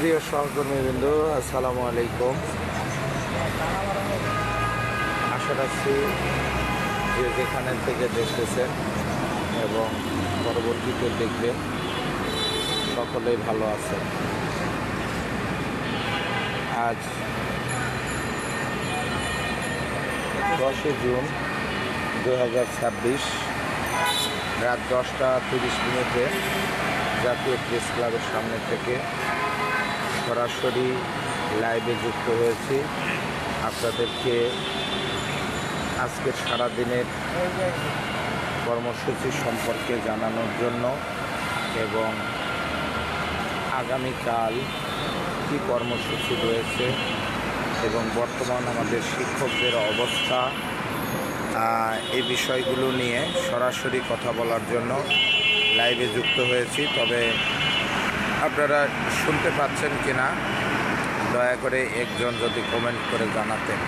প্রিয় সহকর্মীবৃন্দ, আসসালামু আলাইকুম। আশা রাখছি যে যেখানে থেকে দেখতেছেন এবং পরবর্তীতে দেখবেন সকলেই ভালো আছেন। আজ 10 জুন 2026 রাত 10:30 জাতীয় প্রেস ক্লাবের সামনে থেকে সরাসরি লাইভে যুক্ত হয়েছি আপনাদেরকে আজকের সারাদিনের কর্মসূচি সম্পর্কে জানানোর জন্য এবং আগামীকাল কী কর্মসূচি রয়েছে এবং বর্তমান আমাদের শিক্ষকদের অবস্থা, এই বিষয়গুলো নিয়ে সরাসরি কথা বলার জন্য লাইভে যুক্ত হয়েছি। তবে আপনারা শুনতে পাচ্ছেন কিনা দয়া করে একজন যদি কমেন্ট করে জানাতেন।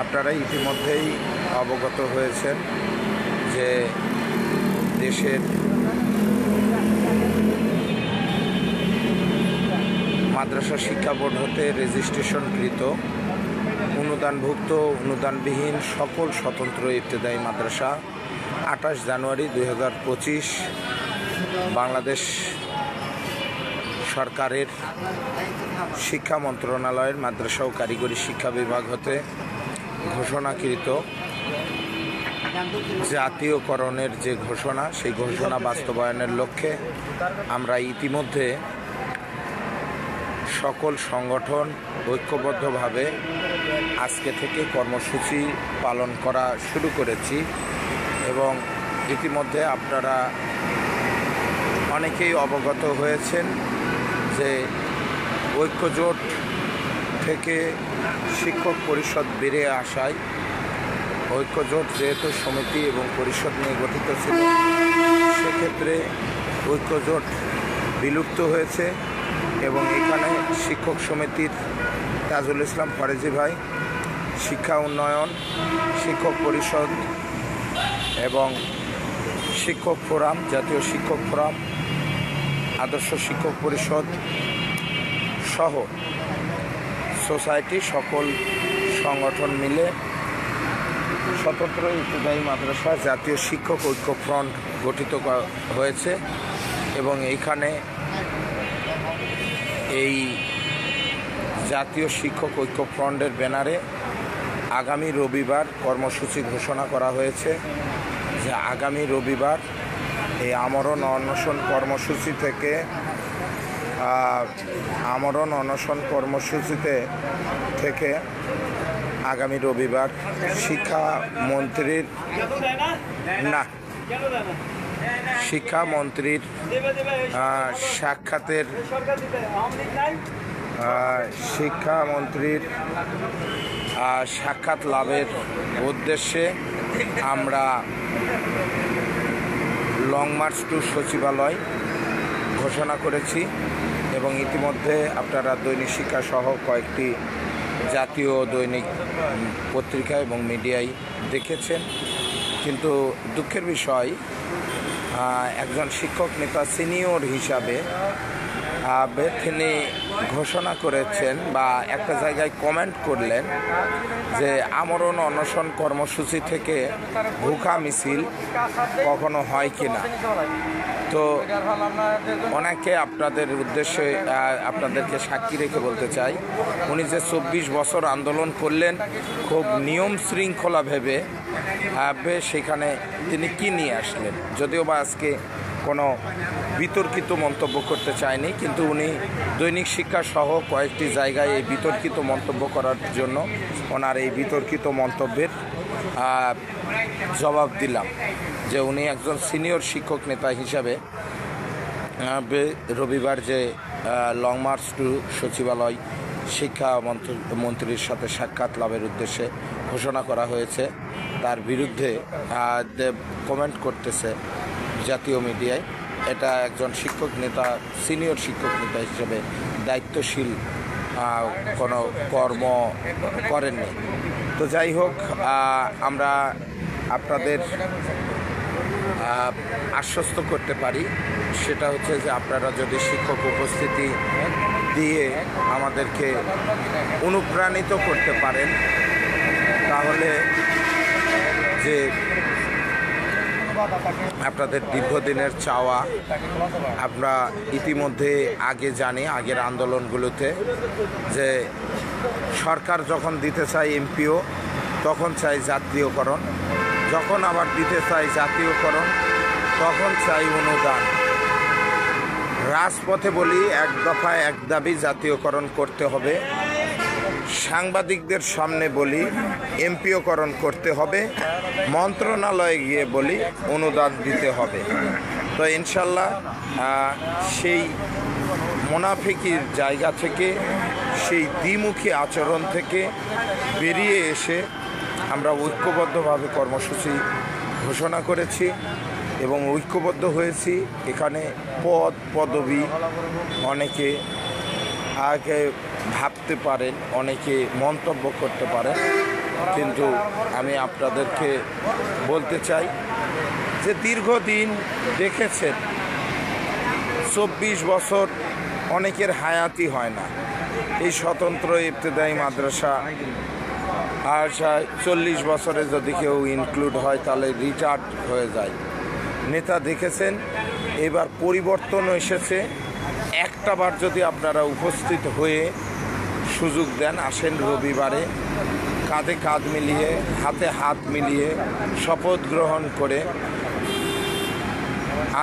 আপনারা ইতিমধ্যেই অবগত হয়েছেন যে দেশের মাদ্রাসা শিক্ষা বোর্ড হতে রেজিস্ট্রেশনকৃত অনুদানভুক্ত অনুদানবিহীন সকল স্বতন্ত্র ইবতেদায়ী মাদ্রাসা 28 জানুয়ারি 2025 বাংলাদেশ সরকারের শিক্ষা মন্ত্রণালয়ের মাদ্রাসা ও কারিগরি শিক্ষা বিভাগ হতে ঘোষণাকৃত জাতীয়করণের যে ঘোষণা, সেই ঘোষণা বাস্তবায়নের লক্ষ্যে আমরা ইতিমধ্যে সকল সংগঠন ঐক্যবদ্ধভাবে আজকে থেকে কর্মসূচি পালন করা শুরু করেছি এবং ইতিমধ্যে আপনারা অনেকেই অবগত হয়েছেন যে ঐক্যজোট থেকে শিক্ষক পরিষদ বেরিয়ে আসায় ঐক্যজোট যেহেতু সমিতি এবং পরিষদ নিয়ে গঠিত ছিল, সেক্ষেত্রে ঐক্যজোট বিলুপ্ত হয়েছে এবং এখানে শিক্ষক সমিতির তাজুল ইসলাম ফরেজি ভাই, শিক্ষা উন্নয়ন, শিক্ষক পরিষদ এবং শিক্ষক ফোরাম, জাতীয় শিক্ষক ফোরাম, আদর্শ শিক্ষক পরিষদ সহ সোসাইটি সকল সংগঠন মিলে স্বতন্ত্র ইবতেদায়ী মাদ্রাসা জাতীয় শিক্ষক ঐক্য ফ্রন্ট গঠিত হয়েছে এবং এইখানে এই জাতীয় শিক্ষক ঐক্য ফ্রন্টের ব্যানারে আগামী রবিবার কর্মসূচি ঘোষণা করা হয়েছে যে আগামী রবিবার এই আমরণ অনশন থেকে আগামী রবিবার শিক্ষামন্ত্রীর সাক্ষাৎ লাভের উদ্দেশ্যে আমরা লং মার্চ টু সচিবালয় ঘোষণা করেছি এবং ইতিমধ্যে আপনারা দৈনিক শিক্ষা সহ কয়েকটি জাতীয় দৈনিক পত্রিকা এবং মিডিয়ায় দেখেছেন। কিন্তু দুঃখের বিষয়, একজন শিক্ষক নেতা সিনিয়র হিসাবে তিনি ঘোষণা করেছেন বা একটা জায়গায় কমেন্ট করলেন যে আমরণ অনশন কর্মসূচি থেকে ভুখা মিছিল কখনো হয় কিনা। তো ওনাকে আপনাদের উদ্দেশ্যে আপনাদেরকে সাক্ষী রেখে বলতে চাই, উনি যে 24 বছর আন্দোলন করলেন খুব নিয়ম শৃঙ্খলা ভেবে সেখানে তিনি কি নিয়ে আসলেন, যদিও বা আজকে কোনো বিতর্কিত মন্তব্য করতে চায়নি, কিন্তু উনি দৈনিক শিক্ষা সহ কয়েকটি জায়গায় এই বিতর্কিত মন্তব্য করার জন্য ওনার এই বিতর্কিত মন্তব্যের জবাব দিলাম যে উনি একজন সিনিয়র শিক্ষক নেতা হিসাবে রবিবার যে লং মার্চ টু সচিবালয় শিক্ষা মন্ত্রীর সাথে সাক্ষাৎ লাভের উদ্দেশ্যে ঘোষণা করা হয়েছে তার বিরুদ্ধে কমেন্ট করতেছে জাতীয় মিডিয়ায়। এটা একজন শিক্ষক নেতা, সিনিয়র শিক্ষক নেতা হিসেবে দায়িত্বশীল কোনো কর্ম করেননি। তো যাই হোক, আমরা আপনাদের আশ্বস্ত করতে পারি সেটা হচ্ছে যে আপনারা যদি শিক্ষক উপস্থিতি দিয়ে আমাদেরকে অনুপ্রাণিত করতে পারেন তাহলে যে আপনাদের দীর্ঘদিনের চাওয়া আমরা ইতিমধ্যে আগে জানি আগের আন্দোলনগুলোতে যে সরকার যখন দিতে চায় এমপিও তখন চাই জাতীয়করণ, যখন আবার দিতে চাই জাতীয়করণ তখন চাই অনুদান। রাজপথে বলি এক দফায় এক দাবি জাতীয়করণ করতে হবে, সাংবাদিকদের সামনে বলি এমপিওকরণ করতে হবে, মন্ত্রণালয়ে গিয়ে বলি অনুদান দিতে হবে। তো ইনশাল্লাহ সেই মুনাফিকির জায়গা থেকে সেই দ্বিমুখী আচরণ থেকে বেরিয়ে এসে আমরা ঐক্যবদ্ধভাবে কর্মসূচি ঘোষণা করেছি এবং ঐক্যবদ্ধ হয়েছি। এখানে পদ পদবি অনেকে আগে ভাবতে পারেন, অনেকে মন্তব্য করতে পারেন, কিন্তু আমি আপনাদেরকে বলতে চাই যে দীর্ঘদিন দেখেছেন 24 বছর অনেকের হায়াতি হয় না। এই স্বতন্ত্র ইবতেদায়ী মাদ্রাসা আর 40 বছরে যদি কেউ ইনক্লুড হয় তাহলে রিটায়ার্ড হয়ে যায়। নেতা দেখেছেন, এবার পরিবর্তন এসেছে। একটাবার যদি আপনারা উপস্থিত হয়ে সুযোগ দেন, আসেন রবিবারে কাঁধে কাঁধ মিলিয়ে হাতে হাত মিলিয়ে শপথ গ্রহণ করে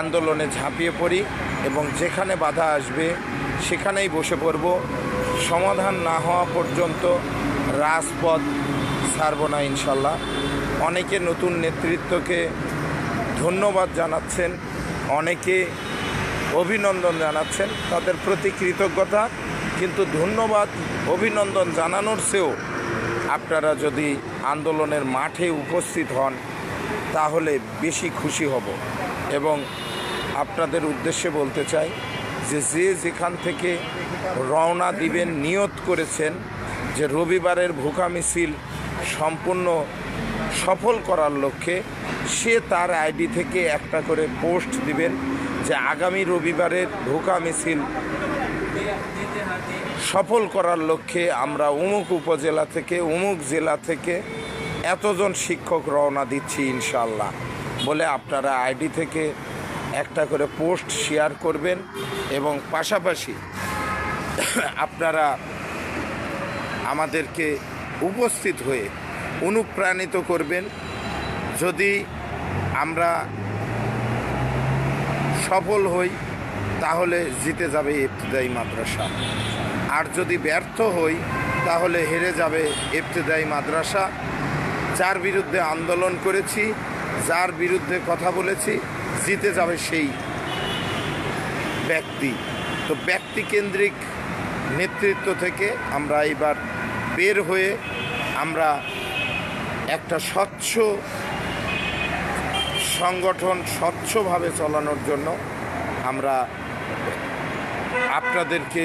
আন্দোলনে ঝাঁপিয়ে পড়ি এবং যেখানে বাধা আসবে সেখানেই বসে পড়ব। সমাধান না হওয়া পর্যন্ত রাজপথ ছাড়ব না ইনশাল্লাহ। অনেকে নতুন নেতৃত্বকে ধন্যবাদ জানাচ্ছেন, অনেকে অভিনন্দন জানাচ্ছেন, তাদের প্রতি কৃতজ্ঞতা। কিন্তু ধন্যবাদ অভিনন্দন জানানোর চেয়েও আপনারা যদি আন্দোলনের মাঠে উপস্থিত হন তাহলে বেশি খুশি হব। এবং আপনাদের উদ্দেশ্যে বলতে চাই যে যে যেখান থেকে রওনা দিবেন নিয়ত করেছেন যে রবিবারের ভুকা মিছিল সম্পূর্ণ সফল করার লক্ষ্যে, সে তার আইডি থেকে একটা করে পোস্ট দিবেন যে আগামী রবিবারের ভুকা মিছিল সফল করার লক্ষ্যে আমরা অমুক উপজেলা থেকে অমুক জেলা থেকে এতজন শিক্ষক রওনা দিচ্ছি ইনশাল্লাহ বলে আপনারা আইডি থেকে একটা করে পোস্ট শেয়ার করবেন এবং পাশাপাশি আপনারা আমাদেরকে উপস্থিত হয়ে অনুপ্রাণিত করবেন। যদি আমরা সফল হই তাহলে জিতে যাবে ইবতেদায়ী মাদ্রাসা, আর যদি ব্যর্থ হই তাহলে হেরে যাবে ইবতেদায়ী মাদ্রাসা। যার বিরুদ্ধে আন্দোলন করেছি, যার বিরুদ্ধে কথা বলেছি, জিতে যাবে সেই ব্যক্তি। তো ব্যক্তিকেন্দ্রিক নেতৃত্ব থেকে আমরা এবার বের হয়ে আমরা একটা স্বচ্ছ সংগঠন স্বচ্ছভাবে চালানোর জন্য আমরা আপনাদেরকে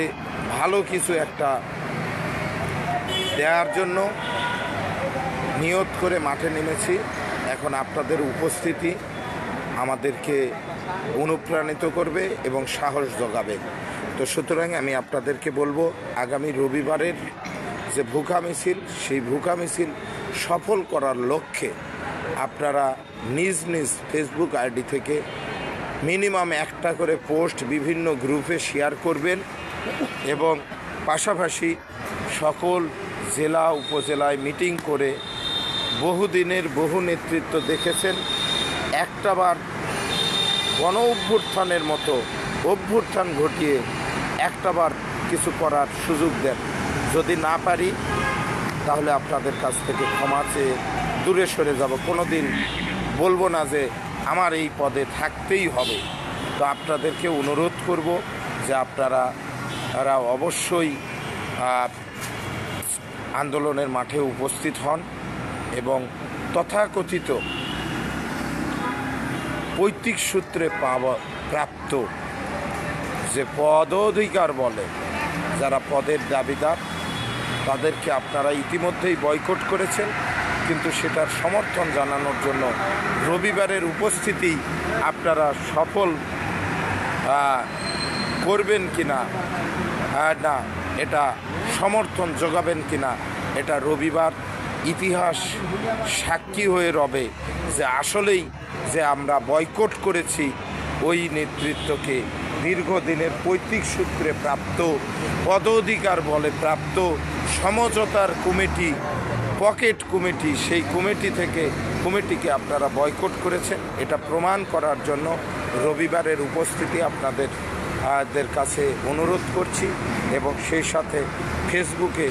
ভালো কিছু একটা দেওয়ার জন্য নিয়ত করে মাঠে নেমেছি। এখন আপনাদের উপস্থিতি আমাদেরকে অনুপ্রাণিত করবে এবং সাহস জোগাবে। তো সুতরাং আমি আপনাদেরকে বলবো আগামী রবিবারের যে ভুকা মিছিল, সেই ভুকা মিছিল সফল করার লক্ষ্যে আপনারা নিজ নিজ ফেসবুক আইডি থেকে মিনিমাম একটা করে পোস্ট বিভিন্ন গ্রুপে শেয়ার করবেন এবং পাশাপাশি সকল জেলা উপজেলায় মিটিং করে বহুদিনের বহু নেতৃত্ব দেখেছেন, একটাবার গণ অভ্যুত্থানের মতো অভ্যুত্থান ঘটিয়ে একটাবার কিছু করার সুযোগ দেন। যদি না পারি তাহলে আপনাদের কাছ থেকে ক্ষমা চেয়ে দূরে সরে যাব। কোনো দিন বলবো না যে আমার এই পদে থাকতেই হবে। তো আপনাদেরকে অনুরোধ করব যে আপনারা অবশ্যই আন্দোলনের মাঠে উপস্থিত হন এবং তথাকথিত পৈতৃক সূত্রে প্রাপ্ত যে পদাধিকার বলে, যারা পদের দাবিদার তাদেরকে আপনারা ইতিমধ্যেই বয়কট করেছেন, কিন্তু সেটার সমর্থন জানানোর জন্য রবিবারের উপস্থিতি আপনারা সফল করবেন কিনা না এটা সমর্থন যোগাবেন কিনা এটা রবিবার ইতিহাস সাক্ষী হয়ে রবে যে আসলেই যে আমরা বয়কট করেছি ওই নেতৃত্বকে দীর্ঘদিনের পৈতৃক সূত্রে প্রাপ্ত পদাধিকার বলে প্রাপ্ত সমঝোতার কমিটি পকেট কমিটি সেই কমিটিকে আপনারা বয়কট করেছেন এটা প্রমাণ করার জন্য রবিবারের উপস্থিতি আপনাদের কাছে অনুরোধ করছি এবং সেই সাথে ফেসবুকে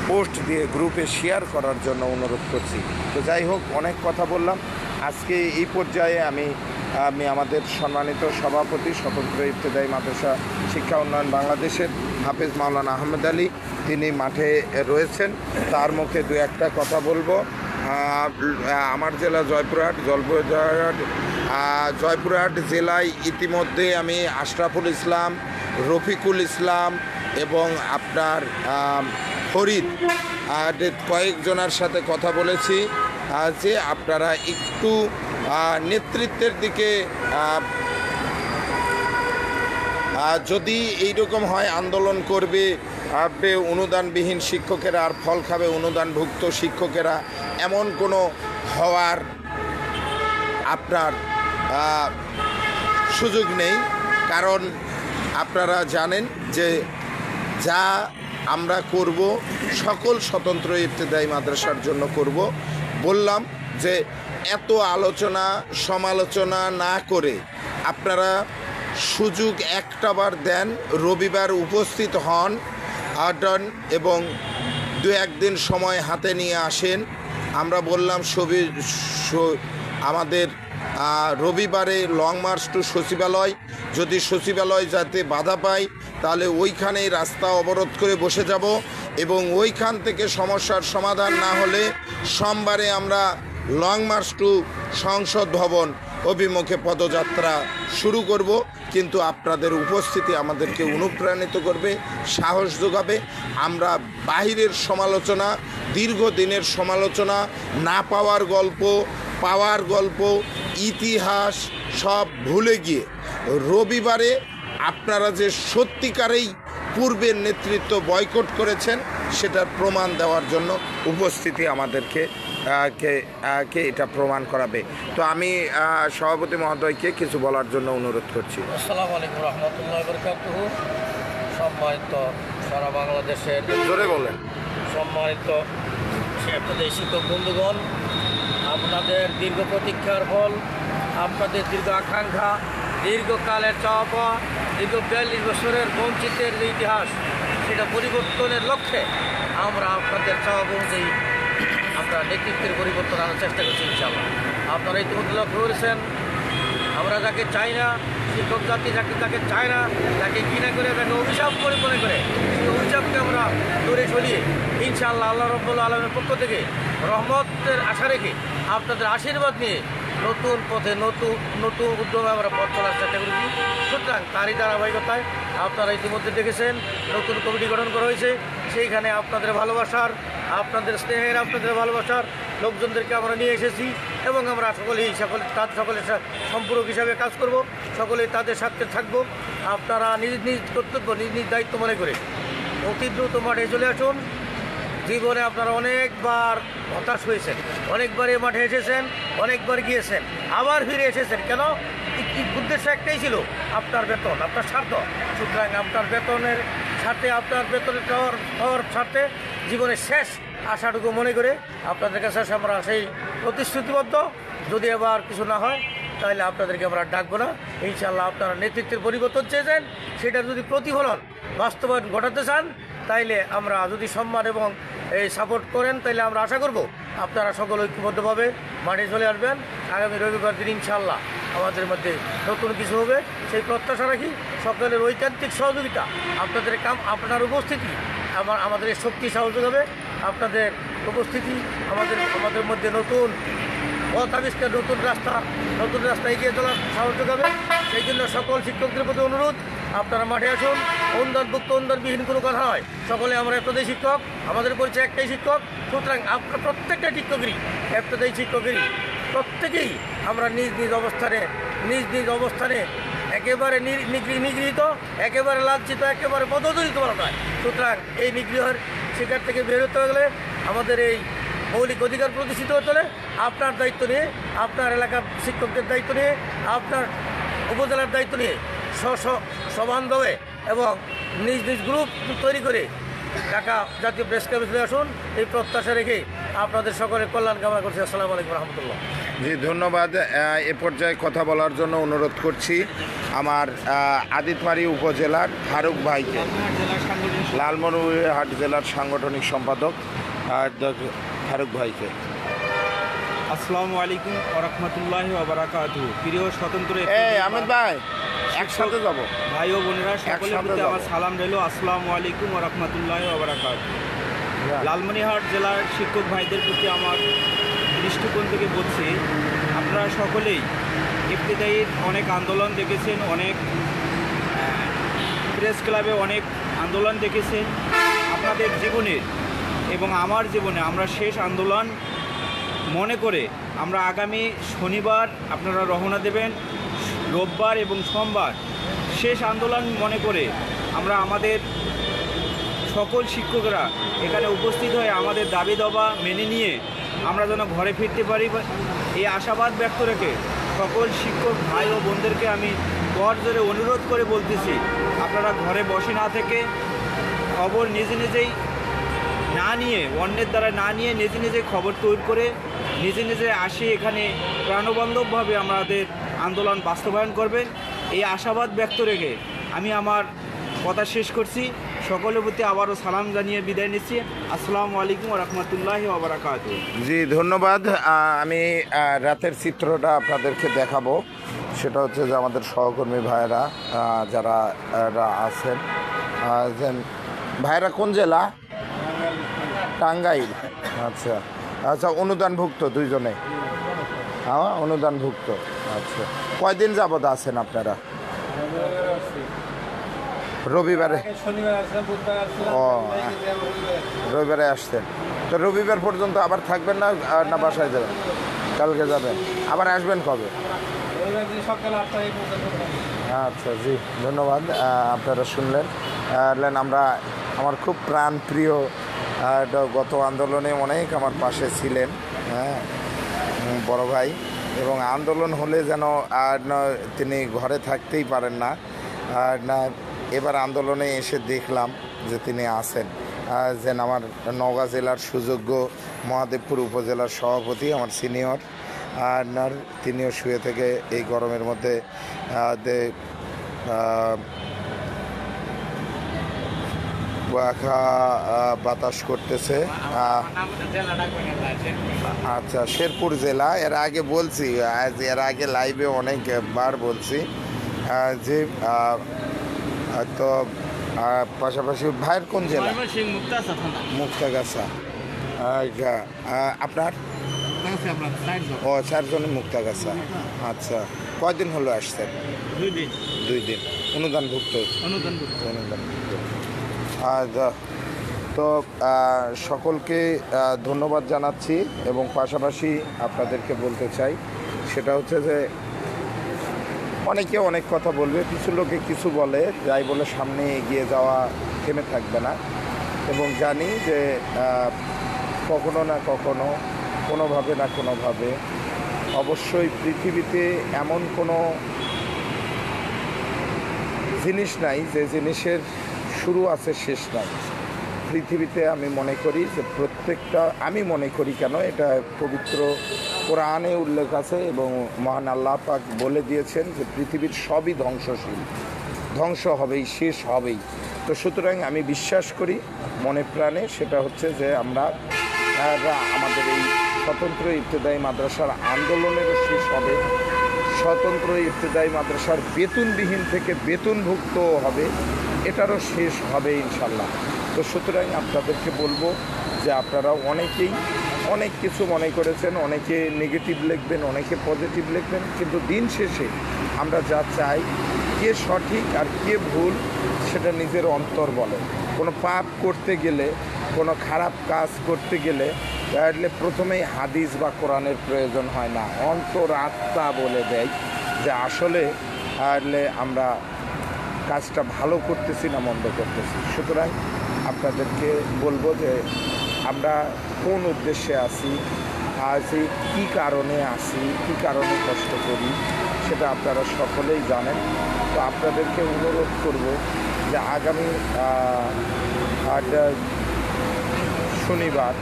পোস্ট দিয়ে গ্রুপে শেয়ার করার জন্য অনুরোধ করছি। তো যাই হোক, অনেক কথা বললাম। আজকে এই পর্যায়ে আমি আমাদের সম্মানিত সভাপতি স্বতন্ত্র ইবতেদায়ী মাদ্রাসা শিক্ষা উন্নয়ন বাংলাদেশের হাফেজ মাওলানা আহমেদ আলী তিনি মাঠে রয়েছেন, তার মুখে দু একটা কথা বলবো। আমার জেলা জয়পুরহাট জেলায় ইতিমধ্যে আমি আশরাফুল ইসলাম, রফিকুল ইসলাম এবং আপনার ফরিদ কয়েকজনের সাথে কথা বলেছি যে আপনারা একটু নেতৃত্বের দিকে যদি এইরকম হয় আন্দোলন করবে অনুদানবিহীন শিক্ষকেরা আর ফল খাবে অনুদানভুক্ত শিক্ষকেরা, এমন কোনো হওয়ার আপনার সুযোগ নেই। কারণ আপনারা জানেন যে যা আমরা করব সকল স্বতন্ত্র ইবতেদায়ী মাদ্রাসার জন্য করব। বললাম যে এত আলোচনা সমালোচনা না করে আপনারা সুযোগ একটাবার দেন, রবিবার উপস্থিত হন এবং দু একদিন সময় হাতে নিয়ে আসেন। আমরা বললাম আমাদের রবিবারে লং মার্চ টু সচিবালয়, যদি সচিবালয় যাতে বাধা পায় তাহলে ওইখানেই রাস্তা অবরোধ করে বসে যাব এবং ওইখান থেকে সমস্যার সমাধান না হলে সোমবারে আমরা লং মার্চ টু সংসদ ভবন অভিমুখে পদযাত্রা শুরু করব। কিন্তু আপনাদের উপস্থিতি আমাদেরকে অনুপ্রাণিত করবে, সাহস যোগাবে। আমরা বাহিরের সমালোচনা, দীর্ঘদিনের সমালোচনা, না পাওয়ার গল্প, পাওয়ার গল্প, ইতিহাস সব ভুলে গিয়ে রবিবারে আপনারা যে সত্যিকারেই পূর্বের নেতৃত্ব বয়কট করেছেন সেটার প্রমাণ দেওয়ার জন্য উপস্থিতি আমাদেরকে এটা প্রমাণ করাবে। তো আমি সভাপতি মহোদয়কে কিছু বলার জন্য অনুরোধ করছি। আসসালামু আলাইকুম রহমতুল্লাহ বরকাতুহু। সম্মানিত সারা বাংলাদেশের জোরে বলেন সম্মানিত আপনাদের শিক্ষক বন্ধুগণ, আপনাদের দীর্ঘ প্রতীক্ষার ফল, আপনাদের দীর্ঘ আকাঙ্ক্ষা, দীর্ঘকালের চাওয়া, দীর্ঘ 42 বছরের বঞ্চিতের যে ইতিহাস সেটা পরিবর্তনের লক্ষ্যে আমরা আপনাদের চাওয়া অনুযায়ী আমরা নেতৃত্বের পরিবর্তন আনার চেষ্টা করছি ইনশাআল্লাহ। আপনারা ইতিমধ্যে লক্ষ্য করেছেন আমরা যাকে চাই না, শিক্ষক জাতি যাকে চায় না, যাকে ঘৃণা করে, যাকে অভিশাপ করে মনে করে, সেই অভিশাপকে আমরা দূরে সরিয়ে ইনশাআল্লাহ আল্লাহ রাব্বুল আলামিনের পক্ষ থেকে রহমতের আশা রেখে আপনাদের আশীর্বাদ নিয়ে নতুন পথে নতুন উদ্যমে আমরা পথ চলার চেষ্টা করেছি। সুতরাং তারই ধারাবাহিকতায় আপনারা ইতিমধ্যে দেখেছেন নতুন কমিটি গঠন করা হয়েছে। সেইখানে আপনাদের ভালোবাসার, আপনাদের স্নেহের, আপনাদের ভালোবাসার লোকজনদেরকে আমরা নিয়ে এসেছি এবং আমরা সকলের সম্পূরক হিসাবে কাজ করব, সকলেই তাদের সাথে থাকব। আপনারা নিজ নিজ কর্তব্য, নিজ নিজ দায়িত্ব মনে করে অতি দ্রুত মাঠে চলে আসুন। জীবনে আপনারা অনেকবার হতাশ হয়েছেন, অনেকবার এই মাঠে এসেছেন, অনেকবার গিয়েছেন, আবার ফিরে এসেছেন। কেন? উদ্দেশ্য একটাই ছিল, আপনার বেতন, আপনার স্বার্থ। সুতরাং আপনার বেতনের স্বার্থে, আপনার বেতনের পাওয়ার স্বার্থে জীবনের শেষ আশাটুকু মনে করে আপনাদের কাছে আমরা সেই প্রতিশ্রুতিবদ্ধ। যদি এবার কিছু না হয় তাহলে আপনাদেরকে আমরা ডাকবো না ইনশাআল্লাহ। আপনারা নেতৃত্বের পরিবর্তন চেয়েছেন, সেটার যদি প্রতিফলন বাস্তবায়ন ঘটাতে চান তাইলে আমরা যদি সম্মান এবং এই সাপোর্ট করেন তাইলে আমরা আশা করব আপনারা সকল ঐক্যবদ্ধভাবে মাঠে চলে আসবেন। আগামী রবিবার দিন ইনশাআল্লাহ আমাদের মধ্যে নতুন কিছু হবে, সেই প্রত্যাশা রাখি। সকলের ঐকান্তিক সহযোগিতা, আপনার উপস্থিতি আমাদের শক্তি সাহায্য হবে। আপনাদের উপস্থিতি আমাদের মধ্যে নতুন পথ আবিষ্কার, নতুন রাস্তা এগিয়ে চলার সাহায্য হবে। সেই জন্য সকল শিক্ষকদের প্রতি অনুরোধ, আপনারা মাঠে আসুন, অনুদানভুক্ত অনুদানবিহীন কোনো কথা নয়। সকলে আমরা একটাই শিক্ষক, আমাদের পরিচয় একটাই শিক্ষক। সুতরাং আপনার প্রত্যেকটা শিক্ষকেরই একটাই শিক্ষকেরই প্রত্যেকেই আমরা নিজ নিজ অবস্থানে একেবারে নিগৃহীত, একেবারে লাঞ্ছিত, একেবারে পদদলিত বলা যায়। সুতরাং এই নিগৃহের শিকার থেকে বের হতে গেলে আমাদের এই মৌলিক অধিকার প্রতিষ্ঠিত হতে হলে আপনার দায়িত্ব নিয়ে, আপনার এলাকার শিক্ষকদের দায়িত্ব নিয়ে, আপনার উপজেলার দায়িত্ব নিয়ে সবান্ধবে এবং নিজ গ্রুপ তৈরি করে ঢাকা জাতীয় প্রেস ক্লাবে চলে আসুন, এই প্রত্যাশা রেখে আপনাদের সকলের কল্যাণ কামনা করছি। আসসালামু আলাইকুম রহমতুল্লাহ। জি ধন্যবাদ। এ পর্যায়ে কথা বলার জন্য অনুরোধ করছি আমার আদিতমারি উপজেলার ফারুক ভাইকে, লালমনিরহাট জেলার সাংগঠনিক সম্পাদক ফারুক ভাইকে। আসসালামু আলাইকুম ওয়া রাহমাতুল্লাহি ওয়া বারাকাতুহু। প্রিয় স্বতন্ত্র আহমেদ ভাই, একসাথে যাব। ভাই ও বোনেরা, সকলের একসাথে প্রতি যাবো। আমার সালাম রইল। আসসালামু আলাইকুম ওয়া রাহমাতুল্লাহি ওয়া বারাকাতুহু। লালমনিরহাট জেলার শিক্ষক ভাইদের প্রতি আমার দৃষ্টিকোণ থেকে বলছি, আপনারা সকলেই ইবতিদায়ীর অনেক আন্দোলন দেখেছেন, অনেক প্রেস ক্লাবে অনেক আন্দোলন দেখেছেন। আপনাদের জীবনের এবং আমার জীবনে আমরা শেষ আন্দোলন মনে করে আমরা আগামী শনিবার আপনারা রওনা দেবেন, রোববার এবং সোমবার শেষ আন্দোলন মনে করে আমরা আমাদের সকল শিক্ষকরা এখানে উপস্থিত হয়ে আমাদের দাবি দাবা মেনে নিয়ে আমরা যেন ঘরে ফিরতে পারি, এই আশাবাদ ব্যক্ত রেখে সকল শিক্ষক ভাই ও বোনদেরকে আমি করজোরে অনুরোধ করে বলতেছি, আপনারা ঘরে বসে না থেকে খবর নিজেই না নিয়ে, অন্যের দ্বারা না নিয়ে নিজে খবর তৈরি করে নিজে আসে এখানে প্রাণবন্ধবভাবে আমাদের আন্দোলন বাস্তবায়ন করবেন, এই আশাবাদ ব্যক্ত রেখে আমি আমার কথা শেষ করছি। সকলের প্রতি আবারও সালাম জানিয়ে বিদায় নিচ্ছি। আসসালামু আলাইকুম ওয়া রাহমাতুল্লাহি ওয়া বারাকাতুহু। জি ধন্যবাদ। আমি রাতের চিত্রটা আপনাদেরকে দেখাবো। সেটা হচ্ছে যে আমাদের সহকর্মী ভাইয়েরা যারা আছেন, ভাইয়েরা কোন জেলা? টাঙ্গাইল। আচ্ছা আচ্ছা, অনুদানভুক্ত দুইজনে? হ্যাঁ অনুদানভুক্ত। আচ্ছা, কয়দিন যাবত আছেন আপনারা? রবিবারে? ও রবিবারে আসছেন তো, রবিবার পর্যন্ত আবার থাকবেন না বাসায় যাবেন? কালকে যাবেন, আবার আসবেন কবে? আচ্ছা জি ধন্যবাদ। আপনারা শুনলেন, আমরা আমার খুব প্রাণপ্রিয় গত আন্দোলনে অনেক আমার পাশে ছিলেন, হ্যাঁ বড় ভাই, এবং আন্দোলন হলে যেন তিনি ঘরে থাকতেই পারেন না। এবার আন্দোলনে এসে দেখলাম যে তিনি আছেন, যেন আমার নওগাঁ জেলার সুযোগ্য মহাদেবপুর উপজেলার সভাপতি, আমার সিনিয়র, আর তিনিও শুয়ে থেকে এই গরমের মধ্যে বাতাস করতেছে। আচ্ছা, শেরপুর জেলা। এর আগে বলছি, এর আগে লাইভে অনেকবার বলছি যে তো পাশাপাশি ভাইয়ের কোন জেলা? মুক্তাগাছা। আপনার? ও 4 জনের মুক্তাগাছা। আচ্ছা, কয়দিন হলো আসছেন? 2 দিন। অনুদানভুক্ত। তো সকলকে ধন্যবাদ জানাচ্ছি, এবং পাশাপাশি আপনাদেরকে বলতে চাই সেটা হচ্ছে যে অনেকে অনেক কথা বলবে, কিছু লোকে কিছু বলে, যাই বলে সামনে এগিয়ে যাওয়া থেমে থাকবে না, এবং জানি যে কখনো না কখনো, কোনোভাবে না কোনোভাবে অবশ্যই পৃথিবীতে এমন কোনো জিনিস নাই যে জিনিসের শুরু আছে শেষ নাই। পৃথিবীতে আমি মনে করি যে প্রত্যেকটা, আমি মনে করি কেন, এটা পবিত্র কোরআনে উল্লেখ আছে এবং মহান আল্লাহ পাক বলে দিয়েছেন যে পৃথিবীর সবই ধ্বংসশীল, ধ্বংস হবেই, শেষ হবেই। তো সুতরাং আমি বিশ্বাস করি মনে প্রাণে, সেটা হচ্ছে যে আমরা আমাদের এই স্বতন্ত্র ইবতেদায়ী মাদ্রাসার আন্দোলনেরও শেষ হবে, স্বতন্ত্র ইবতেদায়ী মাদ্রাসার বেতনবিহীন থেকে বেতনভুক্ত হবে, এটারও শেষ হবে ইনশাল্লাহ। তো সুতরাং আপনাদেরকে বলবো যে আপনারা অনেকেই অনেক কিছু মনে করেছেন, অনেকে নেগেটিভ লিখবেন, অনেকে পজিটিভ লিখবেন, কিন্তু দিন শেষে আমরা যা চাই কে সঠিক আর কে ভুল সেটা নিজের অন্তর বলে। কোনো পাপ করতে গেলে, কোনো খারাপ কাজ করতে গেলে তাহলে প্রথমেই হাদিস বা কোরআনের প্রয়োজন হয় না, অন্তর আত্মা বলে দেয় যে আসলে তাহলে আমরা কাজটা ভালো করতেছি না মন্দ করতেছি। সুতরাং আপনাদেরকে বলবো যে আমরা কোন উদ্দেশ্যে আসি, আছি কী কারণে আসি, কী কারণে কষ্ট করি সেটা আপনারা সকলেই জানেন। তো আপনাদেরকে অনুরোধ করব যে আগামী শনিবার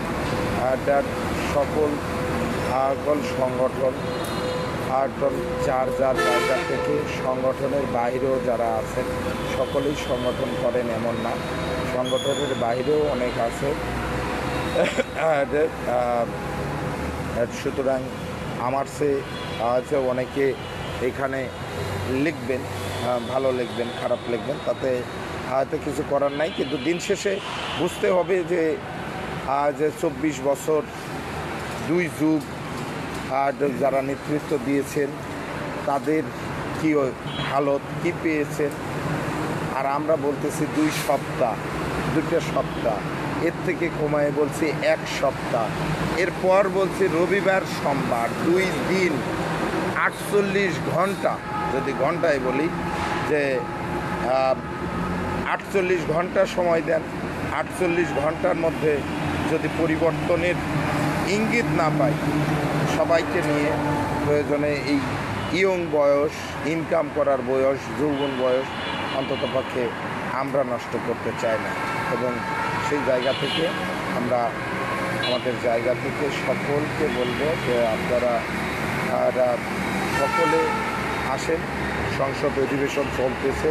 সকল সংগঠন যার যার জায়গা থেকে, সংগঠনের বাইরেও যারা আছেন সকলেই সংগঠন করেন এমন না, সংগঠনের বাইরেও অনেক আছে। সুতরাং আমার সে অনেকে এখানে লিখবেন, ভালো লিখবেন, খারাপ লিখবেন, তাতে হয়তো কিছু করার নাই। কিন্তু দিন শেষে বুঝতে হবে যে 24 বছর 2 যুগ যারা নেতৃত্ব দিয়েছেন তাদের কী হালত, কী পেয়েছেন। আর আমরা বলতেছি 2 সপ্তাহ, 2টা সপ্তাহ, এর থেকে কমায় বলছি 1 সপ্তাহ, এরপর বলছি রবিবার সোমবার, 2 দিন 48 ঘন্টা। যদি ঘন্টায় বলি যে 48 ঘন্টা সময় দেন, 48 ঘন্টার মধ্যে যদি পরিবর্তনের ইঙ্গিত না পাই, সবাইকে নিয়ে প্রয়োজনে এই ইয়ং বয়স, ইনকাম করার বয়স, যৌবন বয়স অন্ততপক্ষে আমরা নষ্ট করতে চাই না। এবং সেই জায়গা থেকে আমরা আমাদের জায়গা থেকে সকলকে বলবো যে আপনারা সকলে আসেন। সংসদ অধিবেশন চলতেছে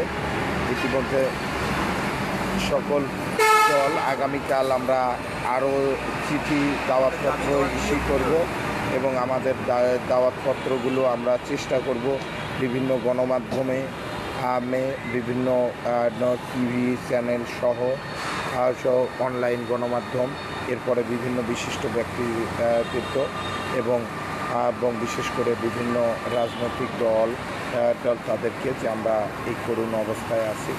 ইতিমধ্যে, সকল দল আগামীকাল আমরা আরও চিঠি দাওয়াতপত্র ইস্যু করব এবং আমাদের দাওয়াতপত্রগুলো আমরা চেষ্টা করব বিভিন্ন গণমাধ্যমে, বিভিন্ন টিভি চ্যানেল সহ অনলাইন গণমাধ্যম, এরপরে বিভিন্ন বিশিষ্ট ব্যক্তিত্ব এবং বিশেষ করে বিভিন্ন রাজনৈতিক দল তাদেরকে যে আমরা এই করুণ অবস্থায় আছি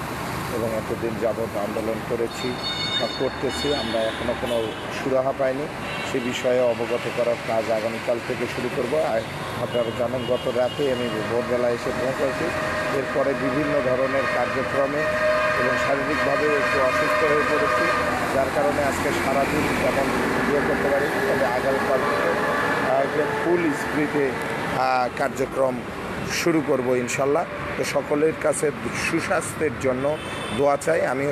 এবং এতদিন যাবৎ আন্দোলন করেছি বা করতেছি, আমরা এখনও কোনো সুরাহা পাইনি, সে বিষয়ে অবগত করার কাজ আগামীকাল থেকে শুরু করব। আপনারা জানেন গত রাতে আমি ভোরবেলায় এসে পৌঁছেছি, এরপরে বিভিন্ন ধরনের কার্যক্রমে এবং শারীরিকভাবে একটু অসুস্থ হয়ে পড়েছি, যার কারণে আজকে সারাদিন তেমন করতে পারি। তবে আগামীকাল থেকে ফুল স্পিডে কার্যক্রম শুরু করব ইনশাল্লাহ। তো সকলের কাছে সুস্বাস্থ্যের জন্য দোয়া চাই, আমিও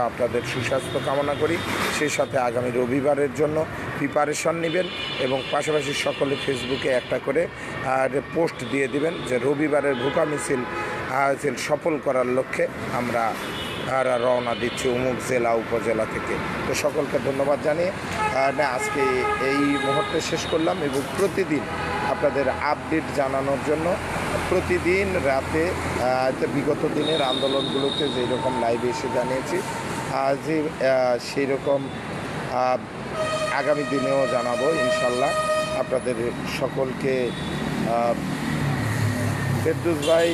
আপনাদের সুস্বাস্থ্য কামনা করি। সেই সাথে আগামী রবিবারের জন্য প্রিপারেশন নেবেন এবং পাশাপাশি সকলে ফেসবুকে একটা করে পোস্ট দিয়ে দিবেন যে রবিবারের ভুকা মিছিল সফল করার লক্ষ্যে আমরা রওনা দিচ্ছি অমুক জেলা উপজেলা থেকে। তো সকলকে ধন্যবাদ জানিয়ে আজকে এই মুহূর্তে শেষ করলাম এবং প্রতিদিন আপনাদের আপডেট জানানোর জন্য প্রতিদিন রাতে বিগত দিনের আন্দোলনগুলোতে যেই রকম লাইভে এসে জানিয়েছি যে সেই রকম আগামী দিনেও জানাবো ইনশাল্লাহ। আপনাদের সকলকে ফেরদৌস ভাই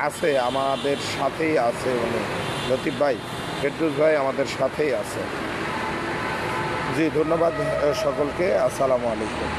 আছে, আমাদের সাথেই আছে, উনি লতিফ ভাই, ফেরদৌস ভাই আমাদের সাথেই আছে। জি ধন্যবাদ সকলকে, আসসালামু আলাইকুম।